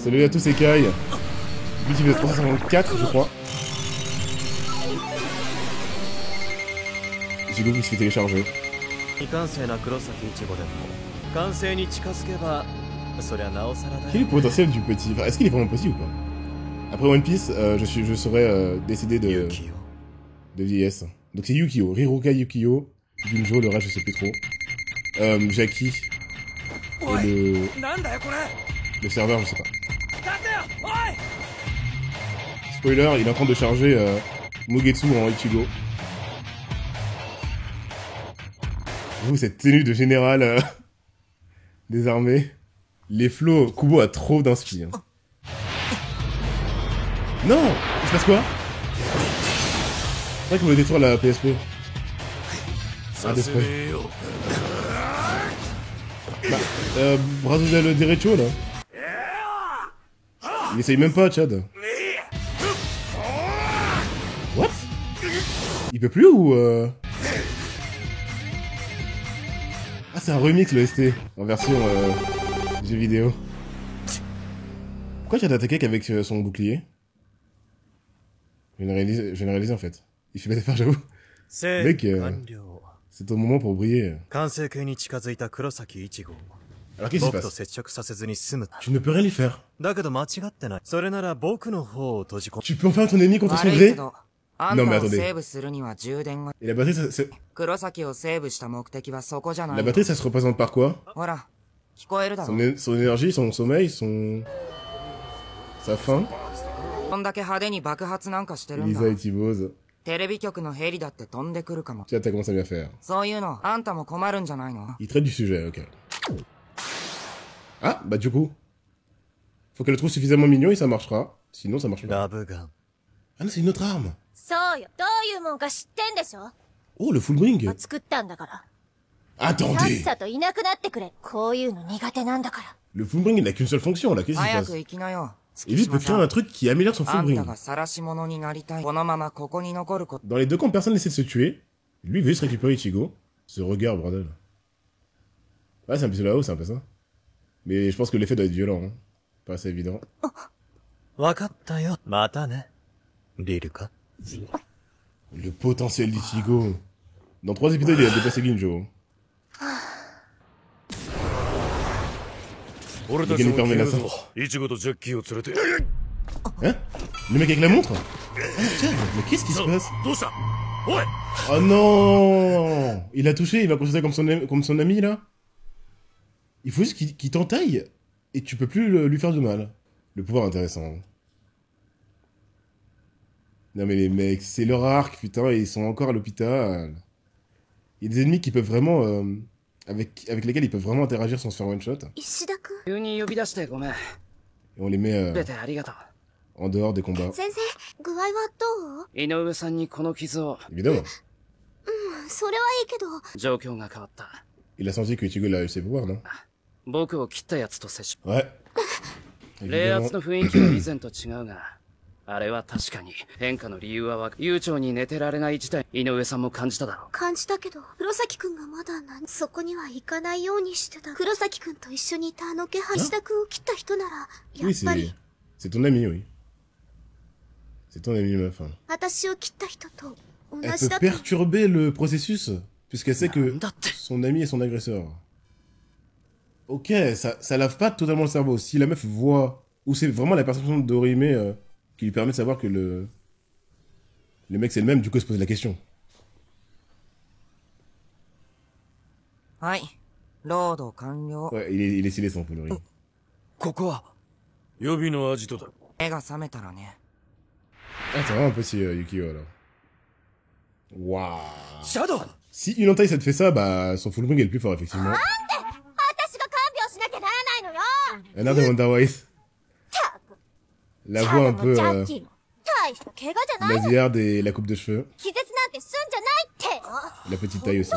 Salut à tous, c'est Kai. L'ultime de 354, je crois. J'ai l'ouvert, il se fait télécharger. Quel est le potentiel du petit? Enfin, est-ce qu'il est vraiment petit ou pas? Après One Piece, je serais décédé de vieillesse. Donc c'est Yukio, Riruka Yukio, Ginjo, le reste je sais plus trop. Jackie et le serveur, je sais pas. Spoiler, il est en train de charger Mugetsu en Ichigo. Vous, cette tenue de général des armées. Les flots, Kubo a trop d'inspi. Hein. Non, il se passe quoi? C'est vrai qu'on voulait détruire la PSP. Ah, des Brazo del Derecho là. Il essaye même pas, Chad. What? Il peut plus ou Ah, c'est un remix le ST en version jeu vidéo. Pourquoi Chad attaqué qu'avec son bouclier? Je viens de réaliser en fait. Il fait pas d'effort, j'avoue. Mec, c'est ton moment pour briller. Alors qu'est-ce qui se passe? Tu ne peux rien lui faire. Tu peux enfermer ton ennemi contre son gré? Non mais attendez. Et la batterie, la batterie, ça se représente par quoi? Son énergie, son sommeil, sa faim. Lisa et Tibose. Tiens, t'as commencé à bien faire. Il traite du sujet, ok. Ah, bah du coup. Faut qu'elle le trouve suffisamment mignon et ça marchera. Sinon, ça marche pas. Ah non, c'est une autre arme. Oh, le full bring. Attendez. Le full bring, il n'a qu'une seule fonction, là. Qu'est-ce qui se passe? Et lui peut créer un truc qui améliore son full bring. Dans les deux camps, personne n'essaie de se tuer. Lui, il veut juste récupérer Ichigo. Ce regard, bordel. Ouais, c'est un peu là-haut, c'est un peu ça. Mais je pense que l'effet doit être violent, hein. Pas assez évident. Le potentiel d'Ichigo. Dans 3 épisodes, il a dépassé Ginjo. Il a gagné par menace. Hein? Le mec avec la montre? Ah, tiens, mais qu'est-ce qui se passe? Oh non! Il a touché, il va considérer comme son ami, là? Il faut juste qu'il t'entaille, et tu peux plus lui faire de mal. Le pouvoir intéressant. Non mais les mecs, c'est leur arc, putain, et ils sont encore à l'hôpital. Il y a des ennemis qui peuvent vraiment... avec lesquels ils peuvent vraiment interagir sans se faire one shot. Et on les met en dehors des combats. Évidemment. Il a senti que Ichigo a eu ses pouvoirs, non? Ouais. Évidemment. Oui, c'est ton ami, oui. C'est ton ami, meuf. Hein. Elle peut perturber le processus, puisqu'elle sait que son ami est son agresseur. Ok, ça lave pas totalement le cerveau. Si la meuf voit, ou c'est vraiment la perception d'Orihime qui lui permet de savoir que le mec c'est le même, du coup elle se pose la question. Ouais, il est stylé son Fulori. Ah, c'est vraiment un petit Yukio alors. Waouh. Si une entaille ça te fait ça, bah son full ring est le plus fort effectivement. Another Wonder Wise. La voix un peu nasillarde et la coupe de cheveux. La petite taille aussi.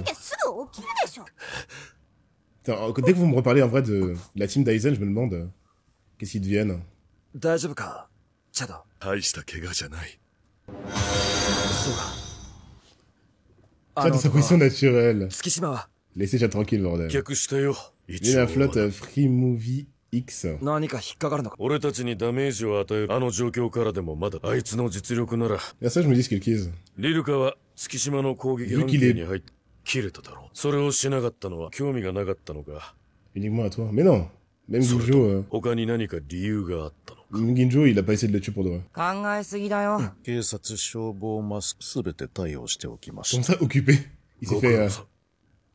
Attends, dès que vous me reparlez en vrai de la team Daizen, je me demande qu'est-ce qu'ils deviennent. Chad de sa position naturelle. Laissez Chad tranquille, bordel. Viens la flotte Free Movie X. 何か引っかかるのか。俺たちにダメージを与えるあの状況からでもまだあいつの実力なら。Et ça, je me dis ce qu'il kise. リルカは月島の攻撃半径に入って切れただろう。それをしなかったのは興味がなかったのか。Uniquement à toi. Mais non. Même Ginjo, 他に何か理由があったのか。Ginjo, il a pas essayé de le tuer pour de vrai. 考えすぎだよ。警察、消防、マスク、すべて対応しておきまし Comme た。 ça, occupé. Il s'est fait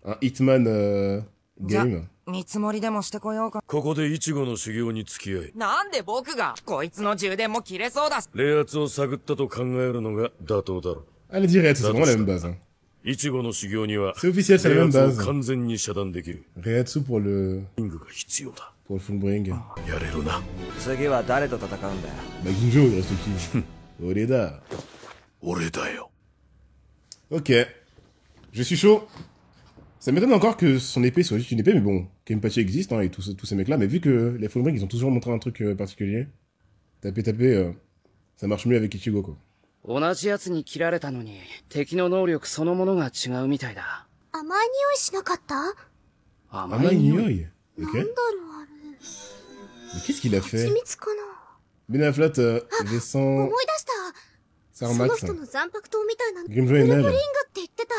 un Hitman じゃ game. 見積もりでもしてこようか。ここでイチゴの修行に付き合い、なんで僕がこいつの充電も切れそうだし。冷圧を探ったと考えるのが妥当だろう。 Allez, dire, c'est vraiment la même base. Hein. イチゴの修行には C'est officiel, c'est la 冷 même 圧 base. を完全に遮断できる Reiatsu pour le リングが必要だ。 Fullbring. やれるな。次は誰と戦うんだよ。 Bah Ginjo, il reste qui? Oreda. 俺だよ。 Ok. Je suis chaud. Ça m'étonne encore que son épée soit juste une épée, mais bon, Kenpachi existe, hein, et tous ces mecs-là, mais vu que les Fullbring, ils ont toujours montré un truc particulier, taper, ça marche mieux avec Ichigo, quoi. 同じやつに切られたのに敵の能力そのものが違うみたいだ。甘い匂いしなかった？甘い匂い。Ok. なんだろうあれ。 Mais qu'est-ce qu'il a 蜂 fait? 蜜かな。 Benaflat, descend 思い出した。その Sarmax. 人の残白糖みたいなの。 Grimjo ブ et ルブリン Nel. グって言ってた。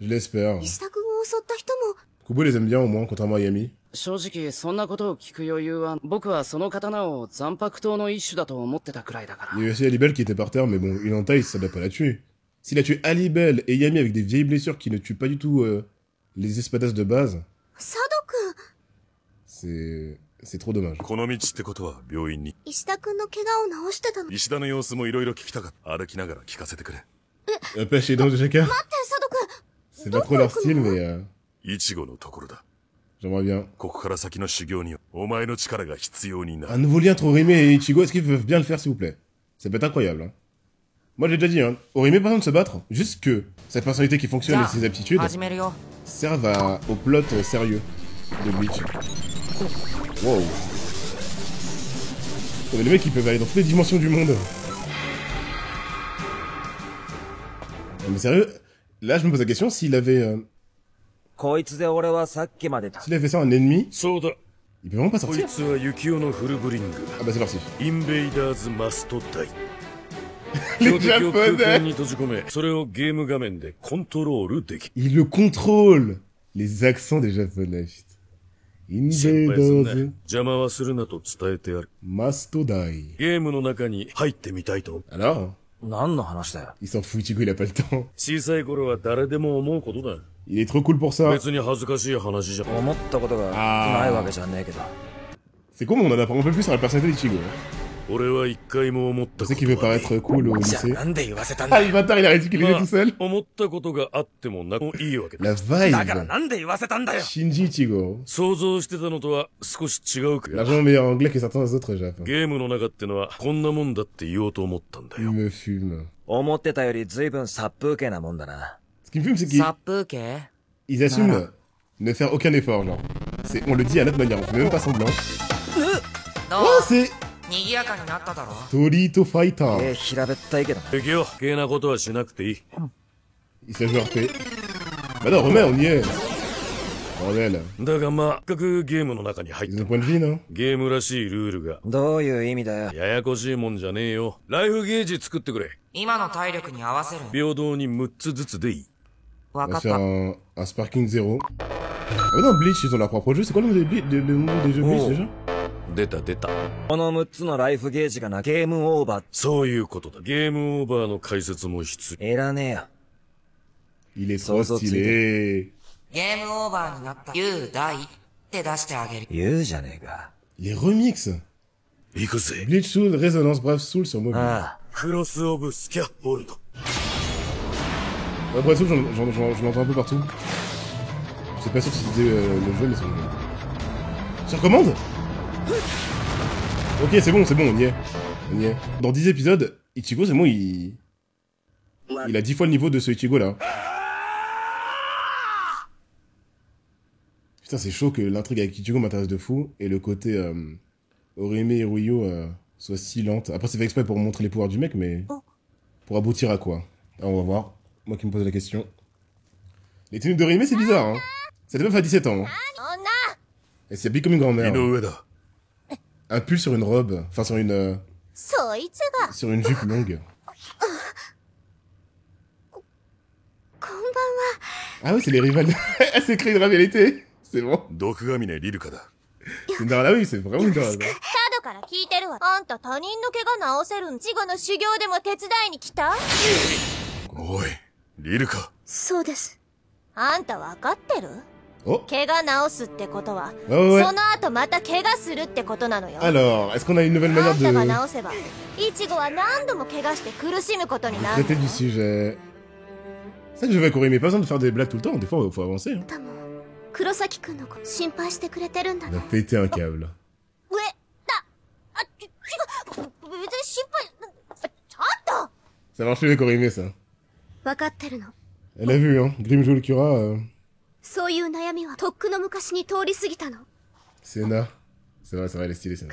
Je l'espère. 石田君を襲った人も。 Kubo les aime bien au moins, contrairement à Yami. 正直そんなことを聞く余裕は、僕はその刀を残白刀の一種だと思ってたくらいだか Il y ら。 a aussi Alibel qui était par terre, mais bon, une entaille, ça doit pas la tuer. S'il a tué Alibel et Yami avec des vieilles blessures qui ne tuent pas du tout les espadas de base, 佐渡君。c'est trop dommage. この道ってことは病院に。石田君の怪我を治してたの。石田の様子もいろいろ聞きたかった。歩きながら聞かせてくれ。Pêche les dents de chacun. 待って佐渡君。 C'est pas trop leur style, mais イチゴのところだ。 j'aimerais bien. ここから先の修行にはお前の力が必要にな Un る。 nouveau lien entre Orime et Ichigo, est-ce qu'ils peuvent bien le faire, s'il vous plaît? Ça peut être incroyable, hein. Moi, j'ai déjà dit, hein. Orime, pas besoin de se battre, juste que sa personnalité qui fonctionne et ses aptitudes 始めるよ。 servent au plot sérieux de Bleach. Wow. Oh, mais les mecs, ils peuvent aller dans toutes les dimensions du monde. Non, mais sérieux, là, je me pose la question, s'il avait... こいつで俺はさっきまで。 s'il avait fait ça à un ennemi, そうだ。 il peut vraiment pas こい sortir. つはユキオのフルブリング。 Ah bah c'est parti. インベイダーズマストダイ。 Les 標的を空間 japonais. に閉じ込め、それをゲーム画面でコントロールできる。 Il le contrôle. Les accents des japonais, putain. 心配すんな。 Invaders 邪魔はするなと伝えてある。 Mastodai. ゲームの中に入ってみたいと。 Alors? 何の話だよ。 Il s'en fout, Ichigo, il a pas le temps. 小さい頃は誰でも思うことだ。 Il est trop cool pour ça. 別に恥ずかしい話じゃん。思ったことがないわけじゃねえけど。 C'est cool, mais on en apprend un peu plus sur la personnalité d'Ichigo. hein. 俺は一回も思ったこ Je sais と qu'il veut はない。 paraître cool au じゃあ lycée. なんで言わせたんだ Ah, よ。 le bâtard, il a ridiculisé tout seul. 思ったことがあってもなくもいいわけだ。 La だから vibe. なんで言わせたんだよ。 Shinji Ichigo. 想像してたのとは少し違うけど。 Largement meilleur anglais que certains autres Japs. ゲームの中ってのはこんなもんだって言おうと思ったんだ Il よ。 me fume. 思ってたより随分殺風景なもんだな。 Ce qui me fume, c'est qu'ils 殺風景 assument ne faire aucun effort, genre. On le dit à notre manière, on fait même pas semblant. ど Oh, c'est 賑やかになっただろ。 Torito Fighter. 平べったいけど。敵よ、余計なことはしなくていい。 Il se joue RP. Bah non, remets, on y est. Bordel. だがまあ、せっかくゲームの中に入っ Ils た ont。point de vie, non? ゲームらしいルールが。どういう意味だよ。ややこしいもんじゃねえよ。ライフゲージ作ってくれ。今の体力に合わせる。平等に6つずつでいい。わ On か va っ faire た。 un Sparking 0. Ah non, Bleach, ils ont leur propre jeu. C'est quoi le nom le nom des jeux Bleach Oh. déjà? 出た出た。この6つのライフゲージがな、ゲームオーバー。そういうことだ。ゲームオーバーの解説も必要。いらねえよ。 Il est trop Sozo stylé. ゲームオーバーになった雄大って出してあげる。言うじゃねえか。 Les remixes. 行くぜ。 Bleach Soul, Résonance, Brave Soul sur mobile. ああ。クロスオブスキャッフォルド。 Ouais, Brave Soul, j'en entends un peu partout. Je sais pas sûr si c'était le jeu, mais c'est le jeu. Sur commande? Ok, c'est bon, on y est. On y est. Dans 10 épisodes, Ichigo, c'est bon, il a 10 fois le niveau de ce Ichigo là. Putain, c'est chaud que l'intrigue avec Ichigo m'intéresse de fou et le côté Orihime et Ruyo soit si lente. Après, c'est fait exprès pour montrer les pouvoirs du mec, mais pour aboutir à quoi? Ah, on va voir. Moi qui me pose la question. Les tenues d'Orihime, c'est bizarre, hein. Cette meuf a 17 ans. Hein. Et c'est habillée comme une 井 grand-mère. 上だ。un pull sur une robe. Enfin, sur une... sur une jupe longue. Ah oui, c'est les rivales. Elle s'est créée une rivalité. C'est bon. C'est là, oui, c'est vraiment une drôle. から聞いてるわ。あんた他人の怪我治せるんちごの修行でも手伝いに来た？おい、リルカ。そうです。あんたわかってる？怪我治すってことは、その後また怪我するってことなのよ。Alors, est-ce qu'on a une nouvelle manière de... あんたが治せば、イチゴは何度も怪我して苦しむことになる。traiter du sujet. C'est ça que je vais courir, mais pas besoin de faire des blagues tout le temps. Des fois, il faut avancer. Hein. 黒崎くんのこと心配してくれてるんだね。On a pété un câble. Ça marche mieux Korimé, ça. Elle a vu, hein. Grimjo le Cura. Senna. C'est vrai, elle est stylée, Senna.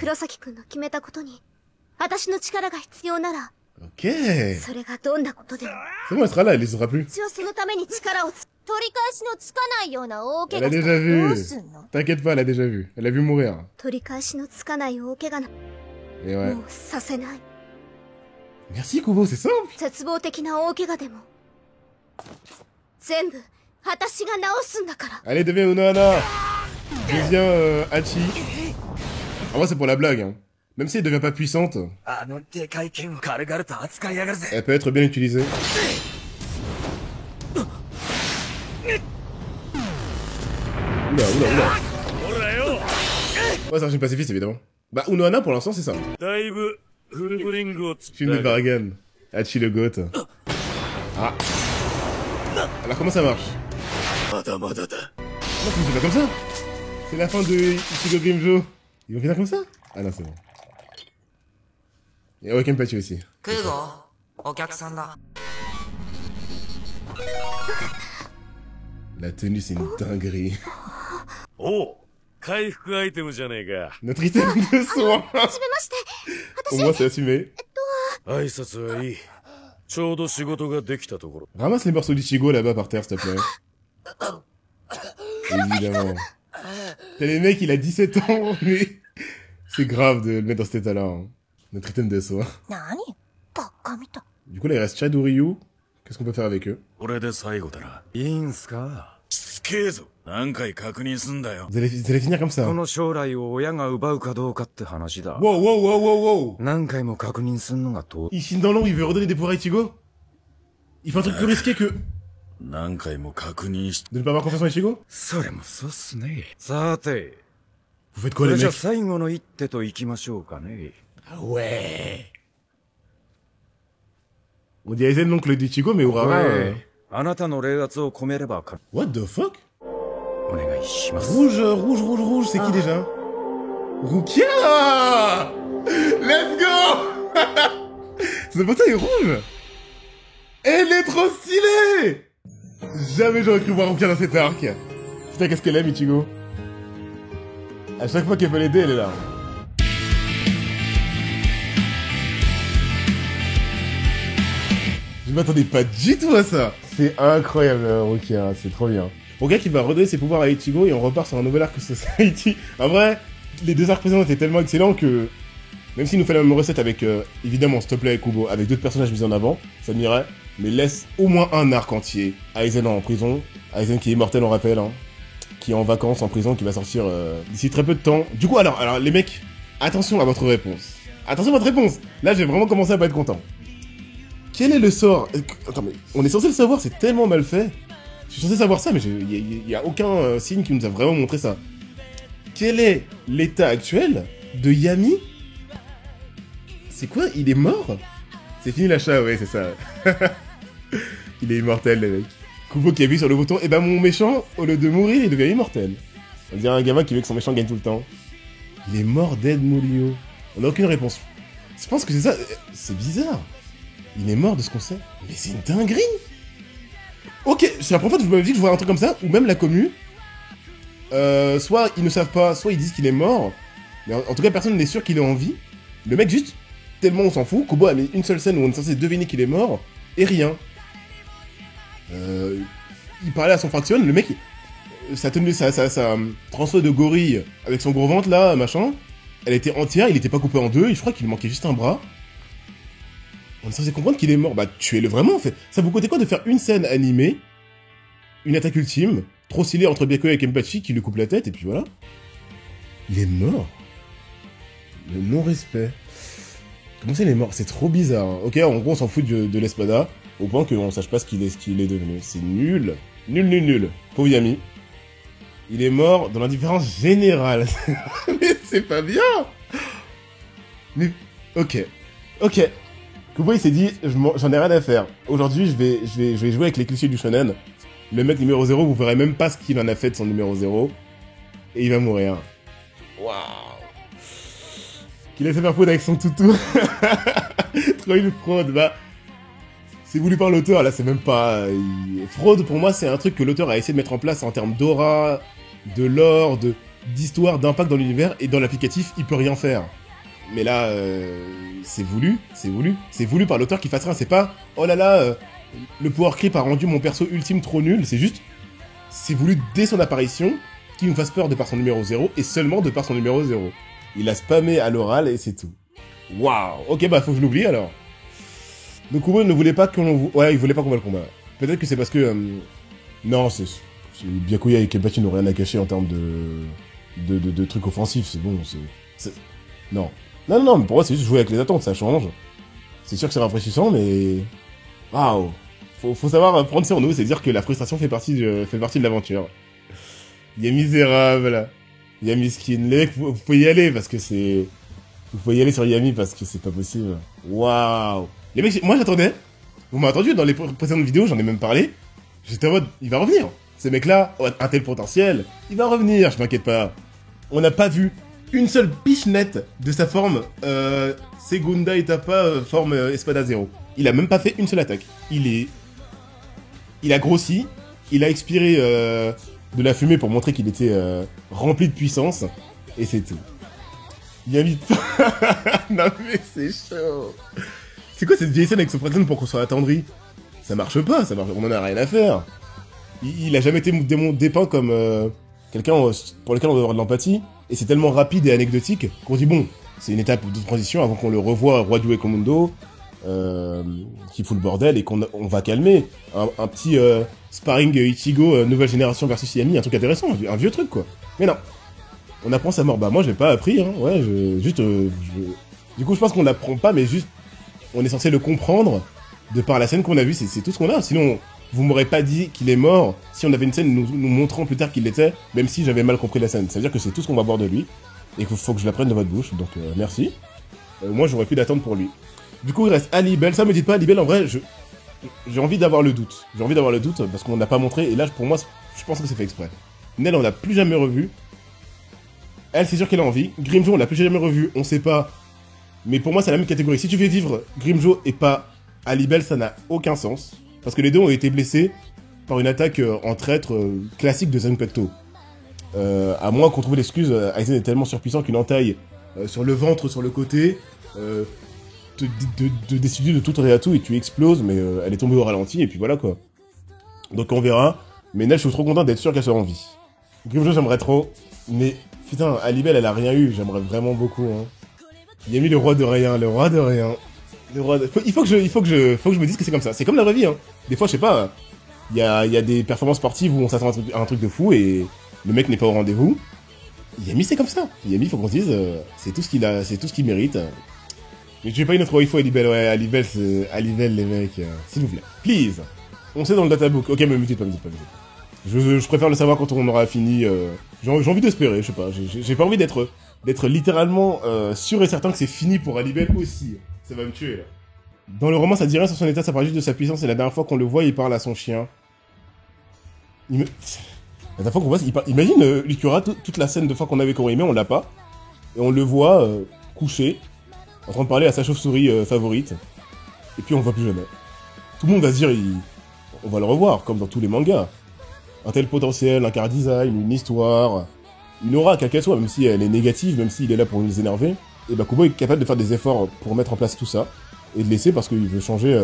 Ok. C'est bon, elle sera là, elle les aura plus. Elle a déjà vu. T'inquiète pas, elle a déjà vu. Elle a vu mourir. Et ouais. Merci Kubo, c'est simple. Allez, deviens Unohana. Deviens Hachi. En vrai, c'est pour la blague, hein. Même si elle devient pas puissante, elle peut être bien utilisée. Oula. Ouais, c'est un film pacifiste, évidemment. Bah, Unohana, pour l'instant, c'est ça. Film de Baragan. Hachi le goth. Ah. Alors, comment ça marche? Non, c'est pas comme ça. C'est la fin de Ichigo Grimjo. Ils vont finir comme ça? Ah non, c'est bon. Il y a aucun patch aussi. La tenue, c'est une dinguerie. Oh! Notre item de soin. Au moins, c'est assumé. Ramasse les morceaux d'Ichigo là-bas par terre, s'il te plaît. Évidemment. T'as les mecs, il a 17 ans, mais c'est grave de le mettre dans cet état-là. Hein. Notre item de soin. Du coup, là, il reste Chad ou Ryu. Qu'est-ce qu'on peut faire avec eux? Vous allez finir comme ça. Wow. Ishin dans l'ombre, il veut redonner des pouvoirs à Ichigo? Il fait un truc plus risqué que... De ne pas avoir confiance en Ichigo? Vous faites quoi les mecs? Ah ouais. On dit Aizen l'oncle d'Ichigo, mais Urara... What the fuck? Rouge, c'est qui déjà? Rukia! Let's go! Ce bâtard est rouge! Elle est trop stylée! Jamais j'aurais cru voir Rukia dans cet arc. Putain, qu'est-ce qu'elle aime, Ichigo? À chaque fois qu'elle peut l'aider, elle est là. Je m'attendais pas du tout à ça. C'est incroyable, Rukia, c'est trop bien. Rukia qui va redonner ses pouvoirs à Ichigo et on repart sur un nouvel arc Society. En vrai, les deux arcs précédents étaient tellement excellents que... Même s'il nous fait la même recette avec, évidemment, s'il te plaît, Kubo, avec d'autres personnages mis en avant, ça m'irait. Mais laisse au moins un arc entier. Aizen en prison. Aizen qui est immortel, on rappelle, hein. Qui est en vacances en prison, qui va sortir d'ici très peu de temps. Du coup, alors les mecs, attention à votre réponse. Attention à votre réponse. Là, j'ai vraiment commencé à pas être content. Quel est le sort? Attends, mais on est censé le savoir, c'est tellement mal fait. Je suis censé savoir ça, mais il y a aucun signe qui nous a vraiment montré ça. Quel est l'état actuel de Yami? C'est quoi? Il est mort? C'est fini l'achat, ouais, c'est ça. Il est immortel, les mecs. Kubo qui appuie sur le bouton, et ben mon méchant, au lieu de mourir, il devient immortel. On dirait un gamin qui veut que son méchant gagne tout le temps. Il est mort Dead Molio. On n'a aucune réponse. Je pense que c'est ça. C'est bizarre. Il est mort de ce qu'on sait. Mais c'est une dinguerie. Ok, c'est la première fois que je me dis que je vois un truc comme ça, ou même la commu. Soit ils ne savent pas, soit ils disent qu'il est mort. Mais en tout cas, personne n'est sûr qu'il est en vie. Le mec, juste, tellement on s'en fout, Kubo a mis une seule scène où on est censé deviner qu'il est mort, et rien. Il parlait à son fraction, le mec, ça transfert de gorille avec son gros ventre là, machin. Elle était entière, il était pas coupé en deux, et je crois qu'il lui manquait juste un bras. On est censé comprendre qu'il est mort. Bah, tuez-le vraiment, en fait. Ça vous coûtait quoi de faire une scène animée, une attaque ultime, trop stylée entre Byakuya et Kenpachi qui lui coupe la tête, et puis voilà. Il est mort. Le non-respect. Comment ça, il est mort? C'est trop bizarre. Hein. Ok, en gros, on s'en fout de l'Espada, au point qu'on sache pas ce qu'il est devenu. C'est nul. Nul. Pauvre Yami. Il est mort dans l'indifférence générale. Mais c'est pas bien. Mais, ok. Kubo, il s'est dit, j'en ai rien à faire. Aujourd'hui, je vais jouer avec les clichés du shonen. Le mec numéro 0, vous verrez même pas ce qu'il en a fait de son numéro 0. Et il va mourir. Waouh. Qu'il a fait faire faute avec son toutou. Trop une fraude, bah. C'est voulu par l'auteur, là, c'est même pas... Fraude, pour moi, c'est un truc que l'auteur a essayé de mettre en place en termes d'aura, de lore, d'histoire, d'impact dans l'univers, et dans l'applicatif, il peut rien faire. Mais là, c'est voulu. C'est voulu par l'auteur qui fasse rien, c'est pas « Oh là là, le Power Creep a rendu mon perso ultime trop nul », c'est juste... C'est voulu dès son apparition, qu'il nous fasse peur de par son numéro 0, et seulement de par son numéro 0. Il a spammé à l'oral, et c'est tout. Waouh. Ok, bah faut que je l'oublie, alors. Donc Kubo ne voulait pas qu'on... Ouais, il voulait pas qu'on voit le combat. Peut-être que c'est parce que... Non, c'est... Byakuya et Kenpachi n'ont rien à cacher en termes de trucs offensifs, c'est bon, c'est... Non, mais pour moi, c'est juste jouer avec les attentes, ça change. C'est sûr que c'est rafraîchissant, mais... Waouh. Faut savoir prendre sur nous, c'est dire que la frustration fait partie de l'aventure. Yami misérable. Yami skin. Les mecs, vous pouvez y aller, parce que c'est... Vous pouvez y aller sur Yami, parce que c'est pas possible. Waouh. Les mecs, moi j'attendais. Vous m'avez entendu, dans les précédentes vidéos, j'en ai même parlé. J'étais en mode, il va revenir. Ces mecs-là, un tel potentiel, il va revenir, je m'inquiète pas. On n'a pas vu une seule pichenette de sa forme Segunda Etapa forme Espada 0. Il a même pas fait une seule attaque. Il a grossi, il a expiré de la fumée pour montrer qu'il était rempli de puissance, et c'est tout. Yami... Non mais c'est chaud. C'est quoi cette vieille scène avec son Sopratone pour qu'on soit attendri? Ça marche pas, on en a rien à faire. Il a jamais été dépeint comme quelqu'un pour lequel on doit avoir de l'empathie, et c'est tellement rapide et anecdotique qu'on dit bon, c'est une étape de transition avant qu'on le revoie Roi du Wekomundo, qui fout le bordel et qu'on va calmer. Un petit sparring Ichigo nouvelle génération versus Yami, un truc intéressant, un vieux truc quoi. Mais non, on apprend sa mort. Bah moi j'ai pas appris, hein. Ouais, du coup je pense qu'on l'apprend pas, mais juste on est censé le comprendre de par la scène qu'on a vue, c'est tout ce qu'on a. Sinon, vous m'aurez pas dit qu'il est mort si on avait une scène nous montrant plus tard qu'il l'était, même si j'avais mal compris la scène. Ça veut dire que c'est tout ce qu'on va voir de lui, et qu'il faut que je l'apprenne de votre bouche, donc merci. Moi j'aurais pu d'attendre pour lui. Du coup il reste Alibel, ça me dit pas Alibel, en vrai j'ai envie d'avoir le doute. J'ai envie d'avoir le doute parce qu'on n'a pas montré, et là pour moi je pense que c'est fait exprès. Nell on l'a plus jamais revu. Elle c'est sûr qu'elle a envie. Grimmjow on l'a plus jamais revu, on sait pas. Mais pour moi c'est la même catégorie. Si tu fais vivre Grimmjow et pas Alibel, ça n'a aucun sens. Parce que les deux ont été blessés par une attaque en traître classique de Zanpakuto. À moins qu'on trouve l'excuse, Aizen est tellement surpuissant qu'une entaille sur le ventre, sur le côté, te décider de tout à tout et tu exploses, mais elle est tombée au ralenti et puis voilà quoi. Donc on verra. Mais Nell, je suis trop content d'être sûr qu'elle soit en vie. Grimmjow, j'aimerais trop. Mais putain, Alibel, elle a rien eu. J'aimerais vraiment beaucoup. Hein. Il a mis le roi de rien, le roi de rien. Il faut que je me dise que c'est comme ça. C'est comme la vraie vie, hein. Des fois, je sais pas, il y a des performances sportives où on s'attend à un truc de fou et le mec n'est pas au rendez-vous. Yami, c'est comme ça. Yami, faut qu'on se dise, c'est tout ce qu'il a, c'est tout ce qu'il mérite. Mais tu veux pas une autre waifu Alibel, ouais, Alibel, les mecs, s'il vous plaît. Please. On sait dans le databook. Ok, mais me dites pas. Je préfère le savoir quand on aura fini, j'ai envie d'espérer, je sais pas. J'ai pas envie d'être littéralement sûr et certain que c'est fini pour Alibel aussi. Ça va me tuer, là. Dans le roman, ça dit rien sur son état, ça parle juste de sa puissance, et la dernière fois qu'on le voit, il parle à son chien. La dernière fois qu'on voit, imagine Likura, toute la scène de fois qu'on avait Korime, on l'a pas. Et on le voit couché, en train de parler à sa chauve-souris favorite. Et puis on le voit plus jamais. Tout le monde va se dire, on va le revoir, comme dans tous les mangas. Un tel potentiel, un car design, une histoire, une aura, quelle qu'elle soit, même si elle est négative, même s'il est là pour nous énerver. Et bah Kubo est capable de faire des efforts pour mettre en place tout ça, et de laisser parce qu'il veut changer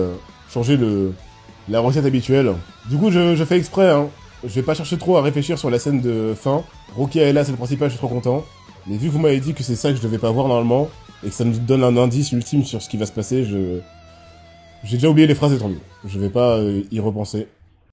la recette habituelle. Du coup, je fais exprès, hein. Je vais pas chercher trop à réfléchir sur la scène de fin. Rokia est là, c'est le principal, je suis trop content. Mais vu que vous m'avez dit que c'est ça que je devais pas voir normalement, et que ça nous donne un indice ultime sur ce qui va se passer, j'ai déjà oublié les phrases et tant mieux. Je vais pas y repenser.